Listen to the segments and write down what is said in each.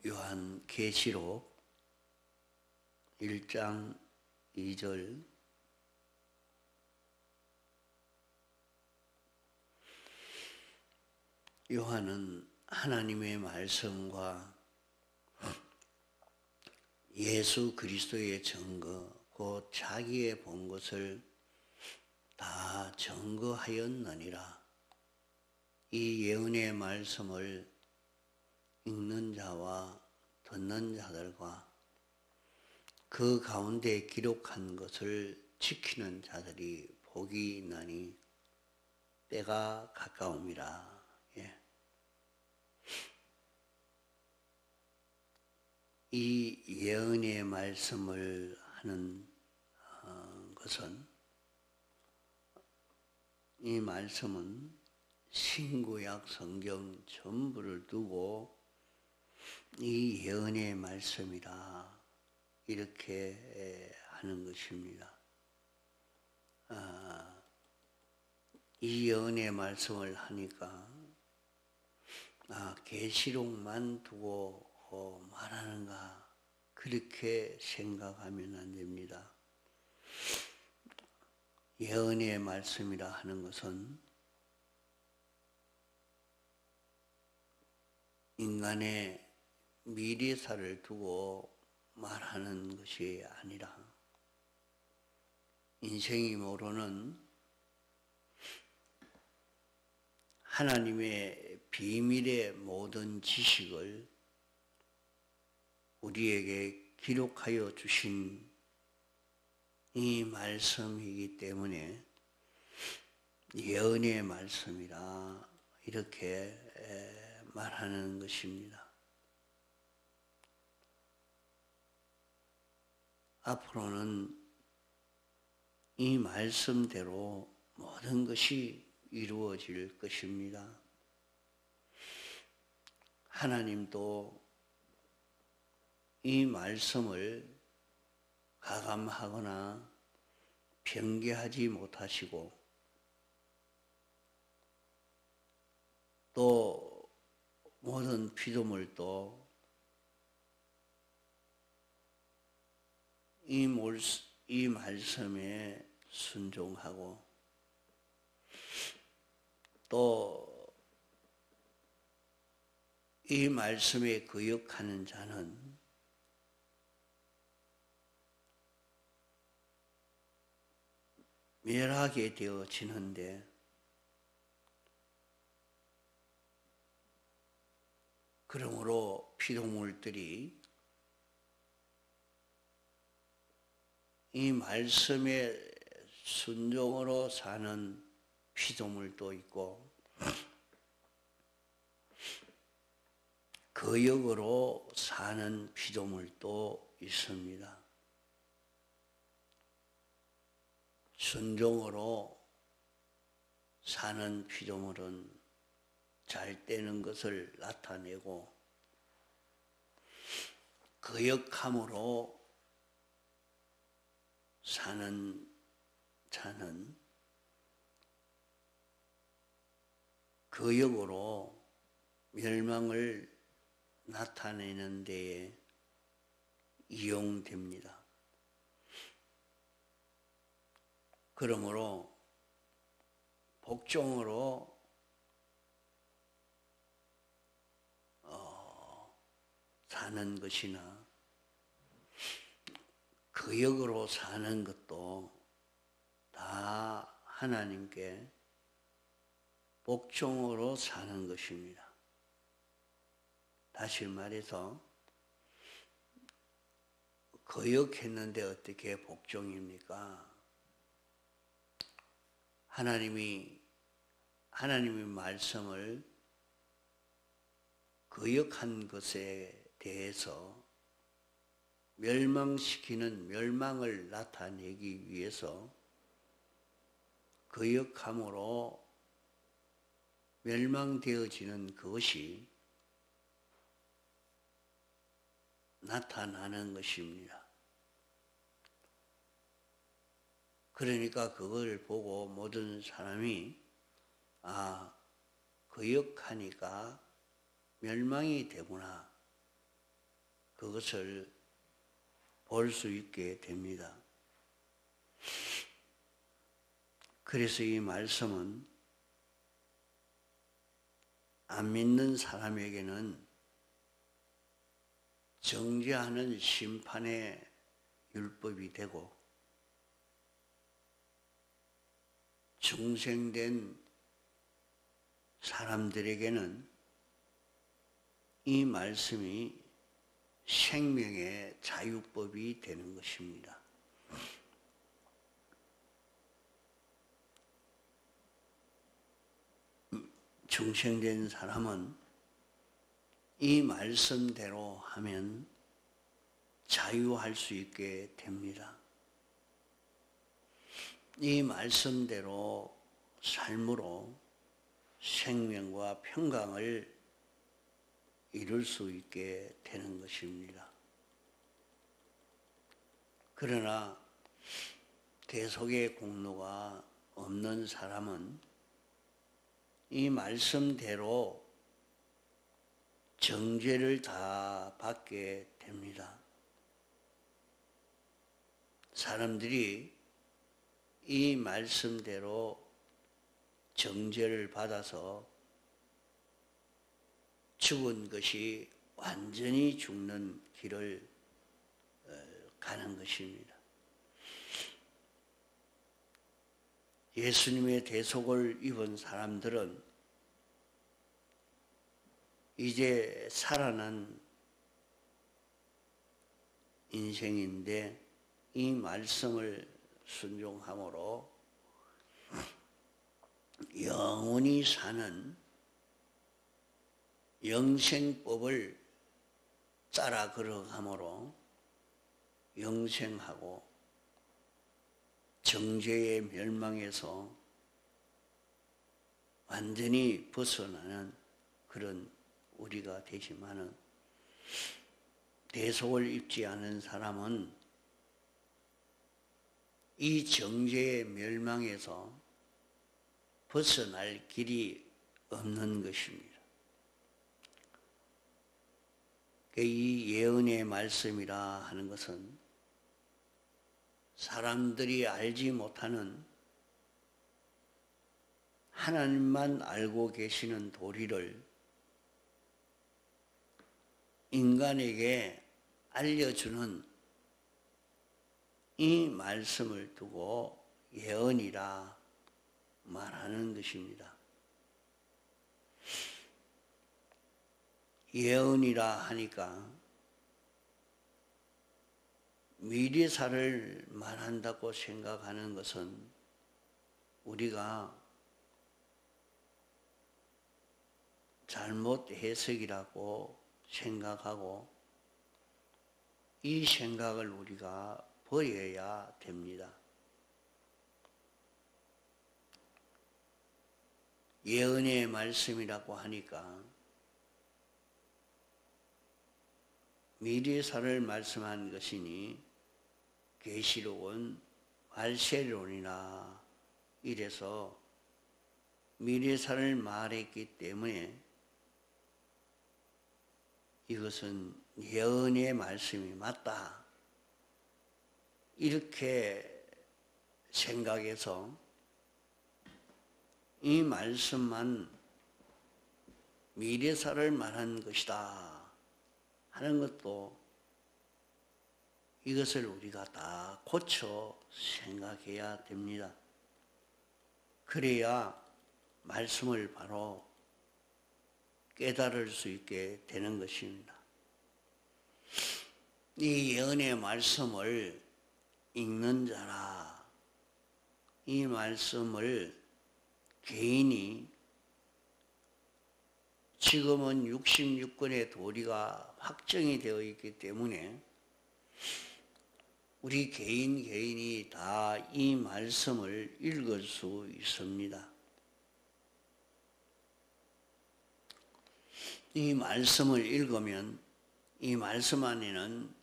요한계시록 1장 2절 요한은 하나님의 말씀과 예수 그리스도의 증거, 곧 자기의 본 것을 다 증거하였느니라. 이 예언의 말씀을 읽는 자와 듣는 자들과 그 가운데 기록한 것을 지키는 자들이 복이 있나니 때가 가까움이라. 이 예언의 말씀을 하는 것은, 이 말씀은 신구약 성경 전부를 두고 이 예언의 말씀이라 이렇게 하는 것입니다. 이 예언의 말씀을 하니까 계시록만 두고 말하는가, 그렇게 생각하면 안 됩니다. 예언의 말씀이라 하는 것은 인간의 미래사를 두고 말하는 것이 아니라 인생이 모르는 하나님의 비밀의 모든 지식을 우리에게 기록하여 주신 이 말씀이기 때문에 예언의 말씀이라 이렇게 말하는 것입니다. 앞으로는 이 말씀대로 모든 것이 이루어질 것입니다. 하나님도 이 말씀을 가감하거나 변개하지 못하시고 또 모든 피조물도 이 말씀에 순종하고 또 이 말씀에 거역하는 자는 멸하게 되어지는데, 그러므로 피조물들이 이 말씀에 순종으로 사는 피조물도 있고 거역으로 사는 피조물도 있습니다. 순종으로 사는 피조물은 잘 되는 것을 나타내고, 거역함으로 사는 자는 거역으로 멸망을 나타내는 데에 이용됩니다. 그러므로 복종으로 사는 것이나 거역으로 사는 것도 다 하나님께 복종으로 사는 것입니다. 다시 말해서 거역했는데 어떻게 복종입니까? 하나님의 말씀을 거역한 것에 대해서 멸망시키는 멸망을 나타내기 위해서 거역함으로 멸망되어지는 그것이 나타나는 것입니다. 그러니까 그걸 보고 모든 사람이 거역하니까 멸망이 되구나, 그것을 볼 수 있게 됩니다. 그래서 이 말씀은 안 믿는 사람에게는 정죄하는 심판의 율법이 되고 중생된 사람들에게는 이 말씀이 생명의 자유법이 되는 것입니다. 중생된 사람은 이 말씀대로 하면 자유할 수 있게 됩니다. 이 말씀대로 삶으로 생명과 평강을 이룰 수 있게 되는 것입니다. 그러나 대속의 공로가 없는 사람은 이 말씀대로 정죄를 다 받게 됩니다. 사람들이 이 말씀대로 정죄를 받아서 죽은 것이 완전히 죽는 길을 가는 것입니다. 예수님의 대속을 입은 사람들은 이제 살아난 인생인데 이 말씀을 순종함으로 영원히 사는 영생법을 따라 걸어감으로 영생하고 정죄의 멸망에서 완전히 벗어나는 그런 우리가 되지만은 대속을 입지 않은 사람은 이 정죄의 멸망에서 벗어날 길이 없는 것입니다. 이 예언의 말씀이라 하는 것은 사람들이 알지 못하는 하나님만 알고 계시는 도리를 인간에게 알려주는 이 말씀을 두고 예언이라 말하는 것입니다. 예언이라 하니까 미래사를 말한다고 생각하는 것은 우리가 잘못 해석이라고 생각하고 이 생각을 우리가 버려야 됩니다. 예언의 말씀이라고 하니까 미래사를 말씀한 것이니 계시록은 말세론이나 이래서 미래사를 말했기 때문에 이것은 예언의 말씀이 맞다. 이렇게 생각해서 이 말씀만 미래사를 말한 것이다 하는 것도 이것을 우리가 다 고쳐 생각해야 됩니다. 그래야 말씀을 바로 깨달을 수 있게 되는 것입니다. 이 예언의 말씀을 읽는 자라, 이 말씀을 개인이 지금은 66권의 도리가 확정이 되어 있기 때문에 우리 개인이 다 이 말씀을 읽을 수 있습니다. 이 말씀을 읽으면 이 말씀 안에는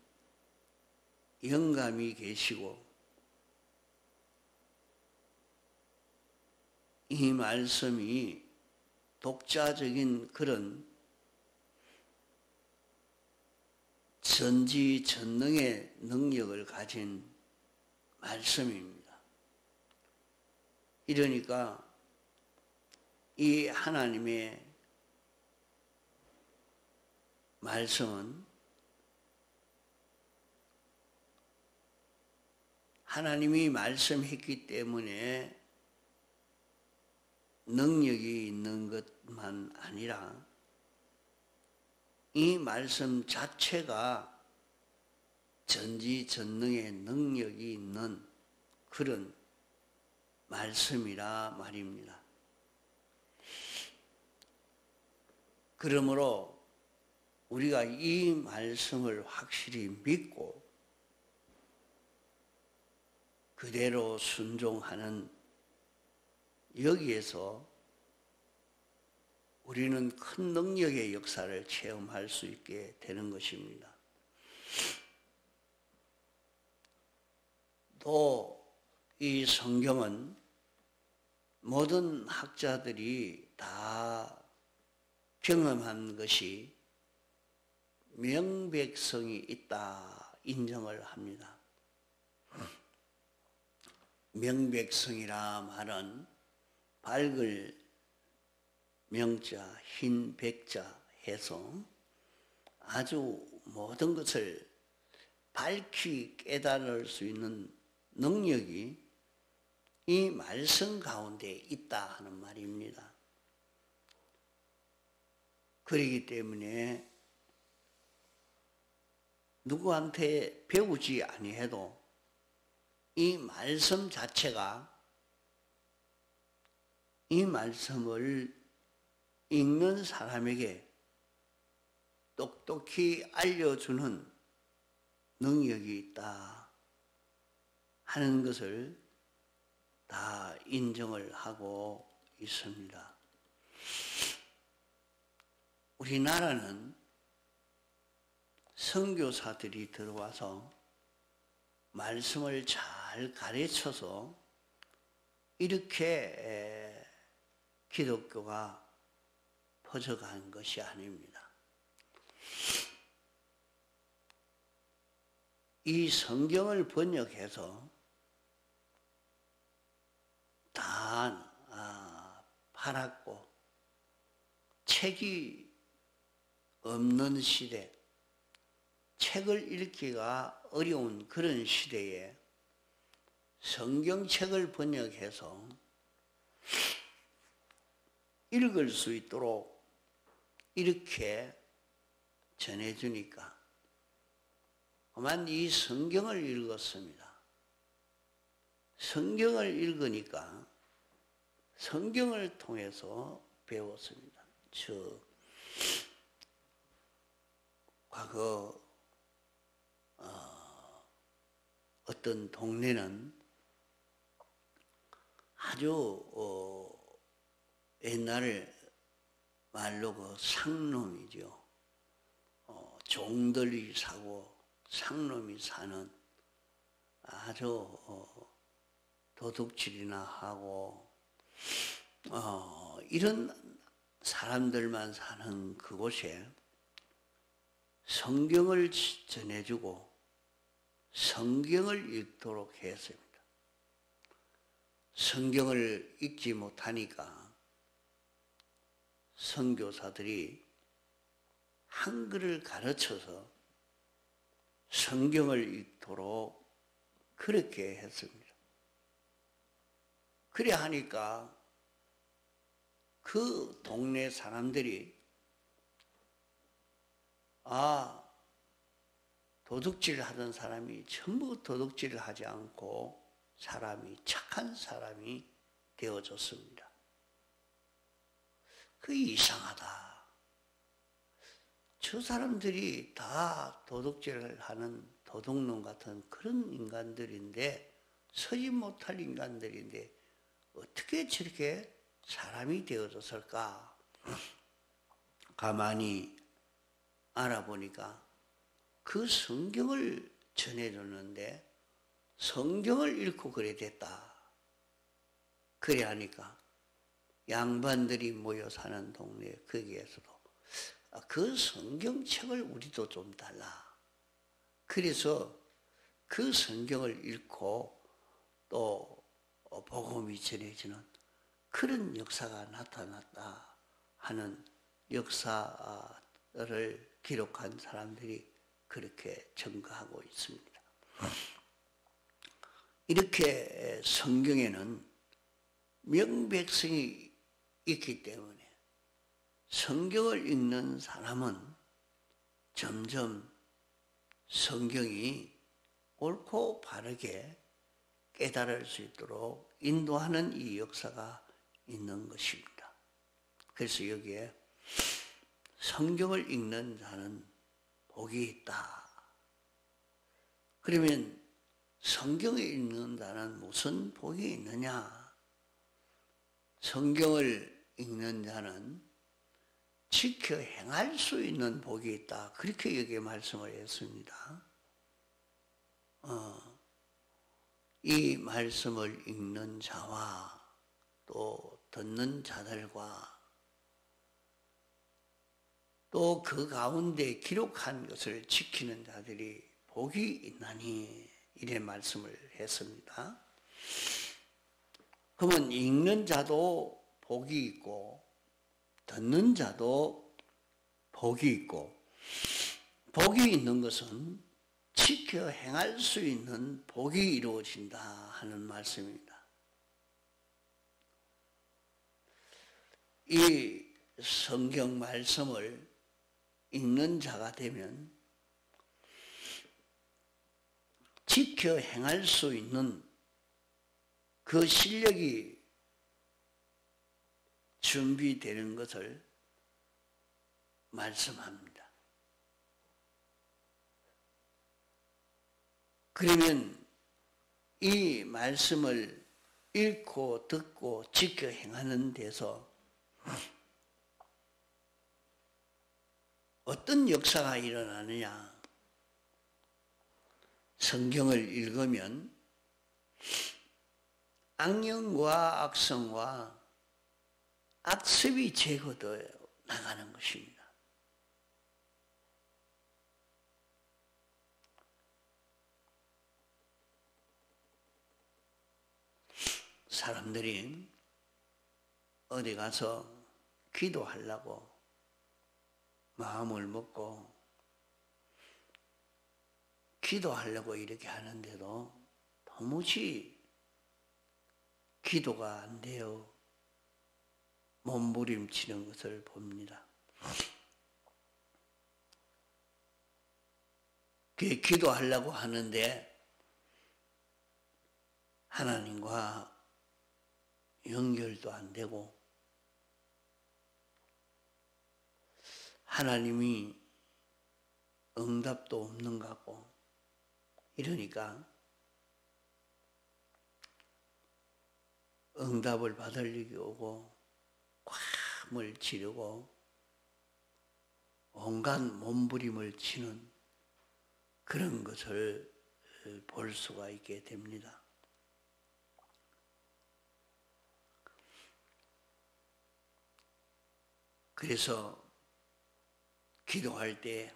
영감이 계시고 이 말씀이 독자적인 그런 전지전능의 능력을 가진 말씀입니다. 이러니까 이 하나님의 말씀은 하나님이 말씀했기 때문에 능력이 있는 것만 아니라 이 말씀 자체가 전지전능의 능력이 있는 그런 말씀이라 말입니다. 그러므로 우리가 이 말씀을 확실히 믿고 그대로 순종하는 여기에서 우리는 큰 능력의 역사를 체험할 수 있게 되는 것입니다. 또 이 성경은 모든 학자들이 다 경험한 것이 명백성이 있다 인정을 합니다. 명백성이라 말은 밝을 명자, 흰 백자 해서 아주 모든 것을 밝히 깨달을 수 있는 능력이 이 말씀 가운데 있다 하는 말입니다. 그렇기 때문에 누구한테 배우지 아니해도 이 말씀 자체가 이 말씀을 읽는 사람에게 똑똑히 알려주는 능력이 있다 하는 것을 다 인정을 하고 있습니다. 우리나라는 선교사들이 들어와서 말씀을 잘 가르쳐서 이렇게 기독교가 퍼져간 것이 아닙니다. 이 성경을 번역해서 다 팔았고 책이 없는 시대, 책을 읽기가 어려운 그런 시대에 성경책을 번역해서 읽을 수 있도록 이렇게 전해주니까 그만 이 성경을 읽었습니다. 성경을 읽으니까 성경을 통해서 배웠습니다. 과거 어떤 동네는 아주 옛날 말로 그 상놈이죠. 종들이 사고 상놈이 사는 아주 도둑질이나 하고 이런 사람들만 사는 그곳에 성경을 전해주고 성경을 읽도록 했습니다. 성경을 읽지 못하니까 선교사들이 한글을 가르쳐서 성경을 읽도록 그렇게 했습니다. 그래 하니까 그 동네 사람들이 도둑질 하던 사람이 전부 도둑질을 하지 않고 사람이 착한 사람이 되어졌습니다. 그게 이상하다. 저 사람들이 다 도둑질을 하는 도둑놈 같은 그런 인간들인데 서지 못할 인간들인데 어떻게 저렇게 사람이 되어졌을까? 가만히 알아보니까 그 성경을 전해줬는데 성경을 읽고 그래 됐다. 그래 하니까 양반들이 모여 사는 동네 거기에서도 그 성경책을 우리도 좀 달라. 그래서 그 성경을 읽고 또 복음이 전해지는 그런 역사가 나타났다 하는 역사를 기록한 사람들이 그렇게 증거하고 있습니다. 이렇게 성경에는 명백성이 있기 때문에 성경을 읽는 사람은 점점 성경이 옳고 바르게 깨달을 수 있도록 인도하는 이 역사가 있는 것입니다. 그래서 여기에 성경을 읽는 자는 복이 있다. 그러면 성경을 읽는 자는 무슨 복이 있느냐? 성경을 읽는 자는 지켜 행할 수 있는 복이 있다. 그렇게 여기에 말씀을 했습니다. 이 말씀을 읽는 자와 또 듣는 자들과 또 그 가운데 기록한 것을 지키는 자들이 복이 있나니 이래 말씀을 했습니다. 그러면 읽는 자도 복이 있고 듣는 자도 복이 있고 복이 있는 것은 지켜 행할 수 있는 복이 이루어진다 하는 말씀입니다. 이 성경 말씀을 읽는 자가 되면 지켜 행할 수 있는 그 실력이 준비되는 것을 말씀합니다. 그러면 이 말씀을 읽고 듣고 지켜 행하는 데서 어떤 역사가 일어나느냐? 성경을 읽으면 악령과 악성과 악습이 제거되어 나가는 것입니다. 사람들이 어디 가서 기도하려고 마음을 먹고 기도하려고 이렇게 하는데도 도무지 기도가 안 돼요. 몸부림치는 것을 봅니다. 기도하려고 하는데 하나님과 연결도 안 되고 하나님이 응답도 없는 것 같고 이러니까 응답을 받을 일이 오고 꽉을 지르고 온갖 몸부림을 치는 그런 것을 볼 수가 있게 됩니다. 그래서 기도할 때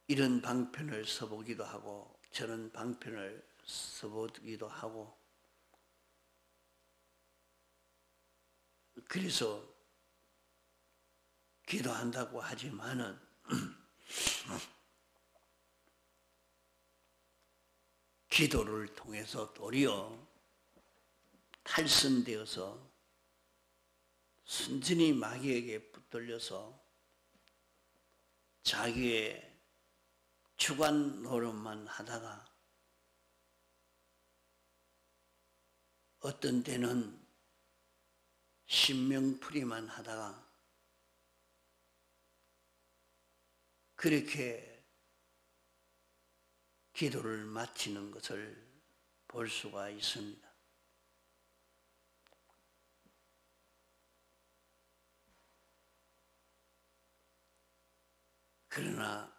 이런 방편을 써보기도 하고 저런 방편을 써보기도 하고 그래서 기도한다고 하지만은 기도를 통해서 도리어 탈선되어서 순전히 마귀에게 붙들려서 자기의 주관 노릇만 하다가 어떤 때는 신명풀이만 하다가 그렇게 기도를 마치는 것을 볼 수가 있습니다. 그러나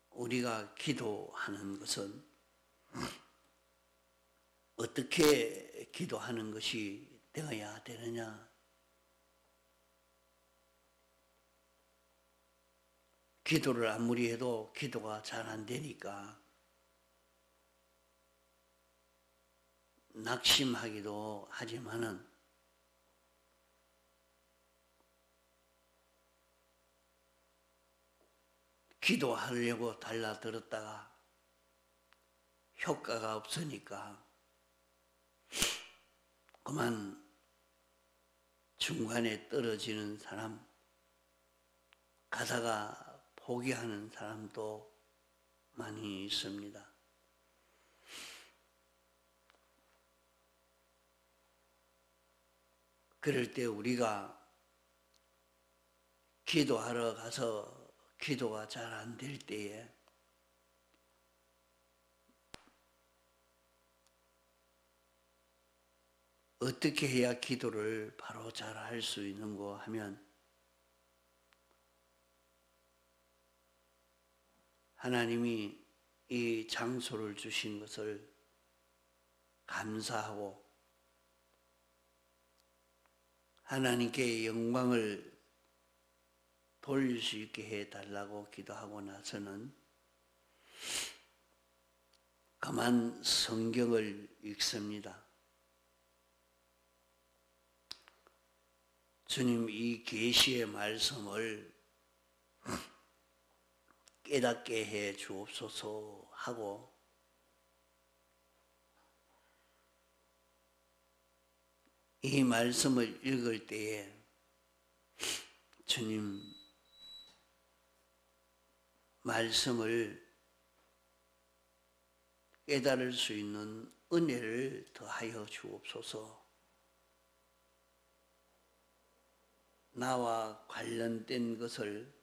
우리가 기도하는 것은 어떻게 기도하는 것이 되어야 되느냐? 기도를 아무리 해도 기도가 잘 안 되니까 낙심하기도 하지만은 기도하려고 달라들었다가 효과가 없으니까 그만 중간에 떨어지는 사람, 가다가 포기하는 사람도 많이 있습니다. 그럴 때 우리가 기도하러 가서 기도가 잘 안 될 때에 어떻게 해야 기도를 바로 잘 할 수 있는고 하면 하나님이 이 장소를 주신 것을 감사하고 하나님께 영광을 돌릴 수 있게 해달라고 기도하고 나서는 그만 성경을 읽습니다. 주님 이 계시의 말씀을 깨닫게 해 주옵소서 하고 이 말씀을 읽을 때에 주님 말씀을 깨달을 수 있는 은혜를 더하여 주옵소서. 나와 관련된 것을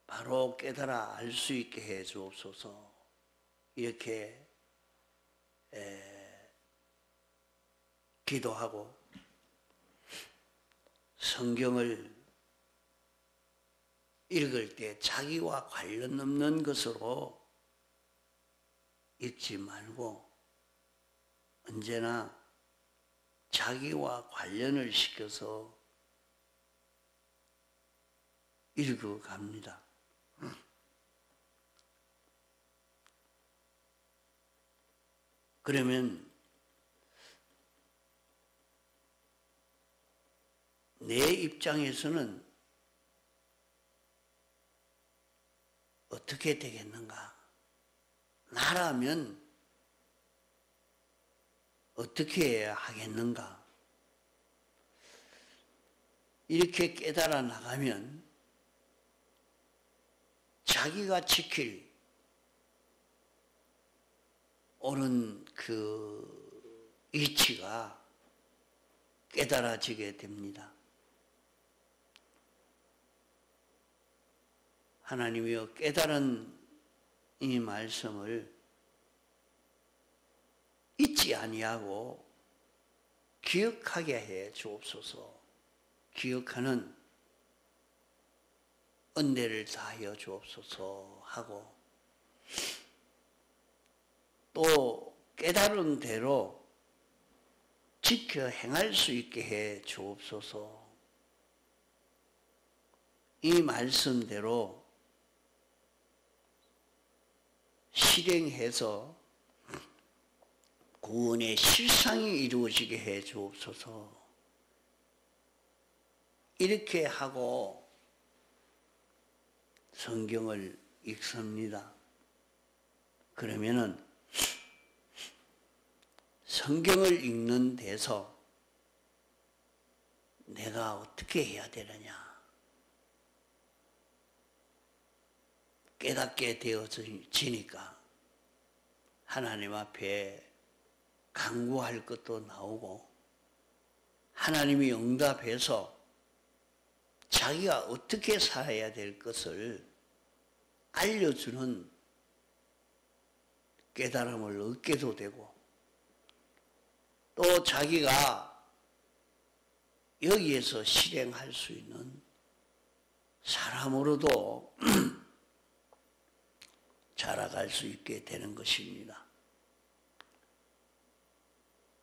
바로 깨달아 알 수 있게 해 주옵소서. 이렇게 기도하고 성경을 읽을 때 자기와 관련 없는 것으로 읽지 말고 언제나 자기와 관련을 시켜서 읽어갑니다. 그러면 내 입장에서는 어떻게 되겠는가? 나라면 어떻게 해야 하겠는가? 이렇게 깨달아 나가면 자기가 지킬 옳은 그 이치가 깨달아지게 됩니다. 하나님이여 깨달은 이 말씀을 잊지 아니하고 기억하게 해 주옵소서. 기억하는 은혜를 다하여 주옵소서 하고 또 깨달은 대로 지켜 행할 수 있게 해 주옵소서. 이 말씀대로 실행해서 구원의 실상이 이루어지게 해 주옵소서. 이렇게 하고 성경을 읽습니다. 그러면은 성경을 읽는 데서 내가 어떻게 해야 되느냐 깨닫게 되어지니까 하나님 앞에 간구할 것도 나오고 하나님이 응답해서 자기가 어떻게 살아야 될 것을 알려주는 깨달음을 얻게도 되고 또 자기가 여기에서 실행할 수 있는 사람으로도 자라갈 수 있게 되는 것입니다.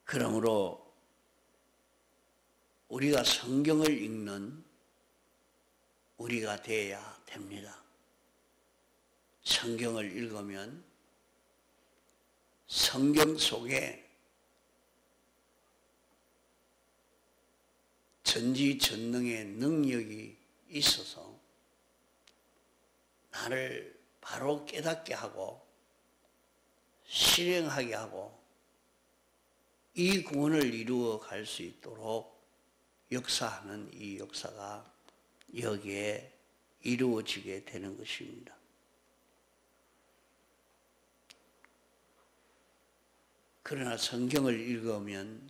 그러므로 우리가 성경을 읽는 우리가 되어야 됩니다. 성경을 읽으면 성경 속에 전지전능의 능력이 있어서 나를 바로 깨닫게 하고 실행하게 하고 이 구원을 이루어 갈 수 있도록 역사하는 이 역사가 여기에 이루어지게 되는 것입니다. 그러나 성경을 읽으면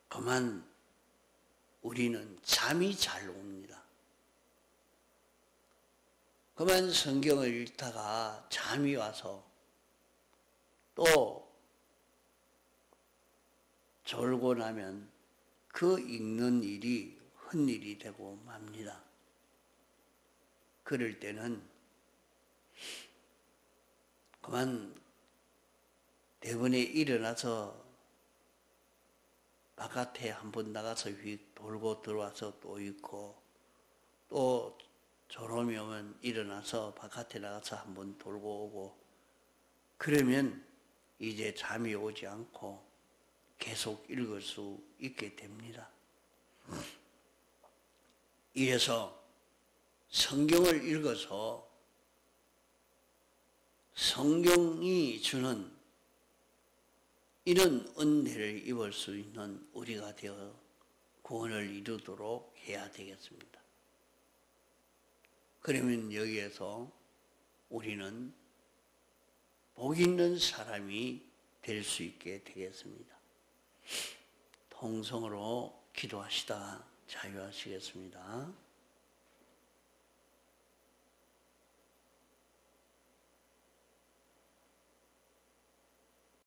그만 우리는 잠이 잘 옵니다. 그만 성경을 읽다가 잠이 와서 또 졸고 나면 그 읽는 일이 헛일이 되고 맙니다. 그럴 때는 그만 대번에 일어나서 바깥에 한번 나가서 휙 돌고 들어와서 또 있고 또 졸음이 오면 일어나서 바깥에 나가서 한번 돌고 오고 그러면 이제 잠이 오지 않고 계속 읽을 수 있게 됩니다. 이래서 성경을 읽어서 성경이 주는 이런 은혜를 입을 수 있는 우리가 되어 구원을 이루도록 해야 되겠습니다. 그러면 여기에서 우리는 복 있는 사람이 될 수 있게 되겠습니다. 통성으로 기도하시다 자유하시겠습니다.